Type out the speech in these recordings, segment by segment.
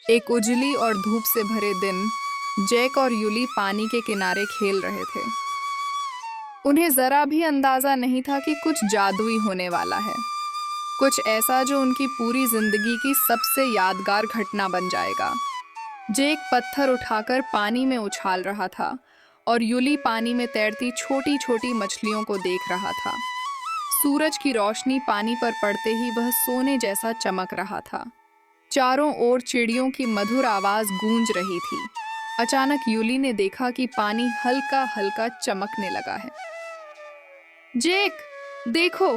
एक उजली और धूप से भरे दिन जैक और यूली पानी के किनारे खेल रहे थे। उन्हें जरा भी अंदाजा नहीं था कि कुछ जादुई होने वाला है, कुछ ऐसा जो उनकी पूरी जिंदगी की सबसे यादगार घटना बन जाएगा। जैक पत्थर उठाकर पानी में उछाल रहा था और यूली पानी में तैरती छोटी छोटी मछलियों को देख रहा था। सूरज की रोशनी पानी पर पड़ते ही वह सोने जैसा चमक रहा था। चारों ओर चिड़ियों की मधुर आवाज गूंज रही थी। अचानक यूली ने देखा कि पानी हल्का हल्का चमकने लगा है। जेक, देखो,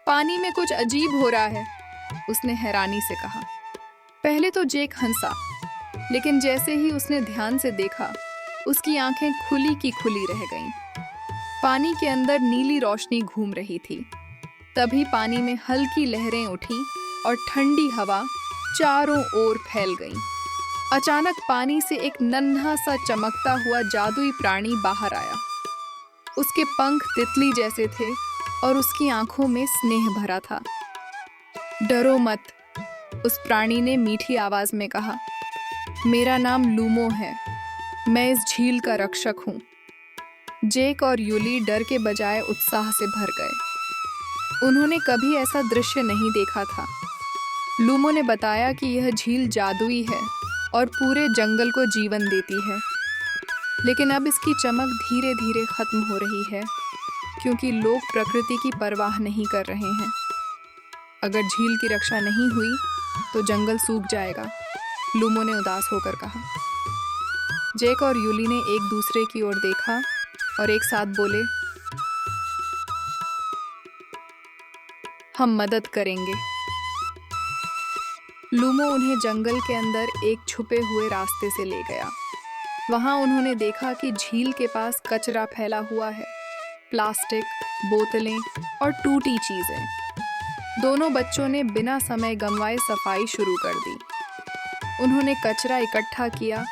पानी में कुछ अजीब हो रहा है, उसने हैरानी से कहा। पहले तो जेक हंसा, लेकिन जैसे ही उसने ध्यान से देखा, उसकी आंखें खुली की खुली रह गईं। पानी के अंदर नीली रोशनी घूम रही थी। तभी पानी में हल्की लहरें उठी और ठंडी हवा चारों ओर फैल गई। अचानक पानी से एक नन्हा सा चमकता हुआ जादुई प्राणी बाहर आया। उसके पंख तितली जैसे थे और उसकी आंखों में स्नेह भरा था। डरो मत, उस प्राणी ने मीठी आवाज में कहा। मेरा नाम लूमो है, मैं इस झील का रक्षक हूँ। जेक और यूली डर के बजाय उत्साह से भर गए। उन्होंने कभी ऐसा दृश्य नहीं देखा था। लूमो ने बताया कि यह झील जादुई है और पूरे जंगल को जीवन देती है, लेकिन अब इसकी चमक धीरे धीरे खत्म हो रही है क्योंकि लोग प्रकृति की परवाह नहीं कर रहे हैं। अगर झील की रक्षा नहीं हुई तो जंगल सूख जाएगा, लूमो ने उदास होकर कहा। जेक और यूली ने एक दूसरे की ओर देखा और एक साथ बोले, हम मदद करेंगे। लूमो उन्हें जंगल के अंदर एक छुपे हुए रास्ते से ले गया। वहां उन्होंने देखा कि झील के पास कचरा फैला हुआ है, प्लास्टिक, बोतलें और टूटी चीजें। दोनों बच्चों ने बिना समय गंवाए सफाई शुरू कर दी। उन्होंने कचरा इकट्ठा किया,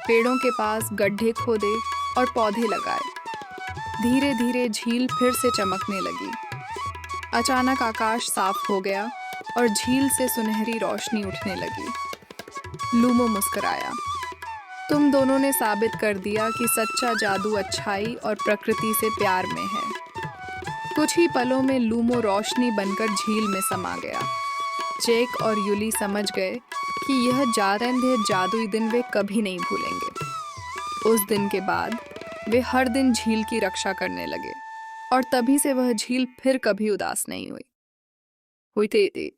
पेड़ों के पास गड्ढे खोदे और पौधे लगाए। धीरे धीरे झील फिर से चमकने लगी। अचानक आकाश साफ हो गया और झील से सुनहरी रोशनी उठने लगी। लूमो मुस्कुराया। तुम दोनों ने साबित कर दिया कि सच्चा जादू अच्छाई और प्रकृति से प्यार में है। कुछ ही पलों में लूमो रोशनी बनकर झील में समा गया। जेक और यूली समझ गए कि यह जादुई दिन वे कभी नहीं भूलेंगे। उस दिन के बाद वे हर दिन झील की रक्षा करने लगे और तभी से वह झील फिर कभी उदास नहीं हुई थी।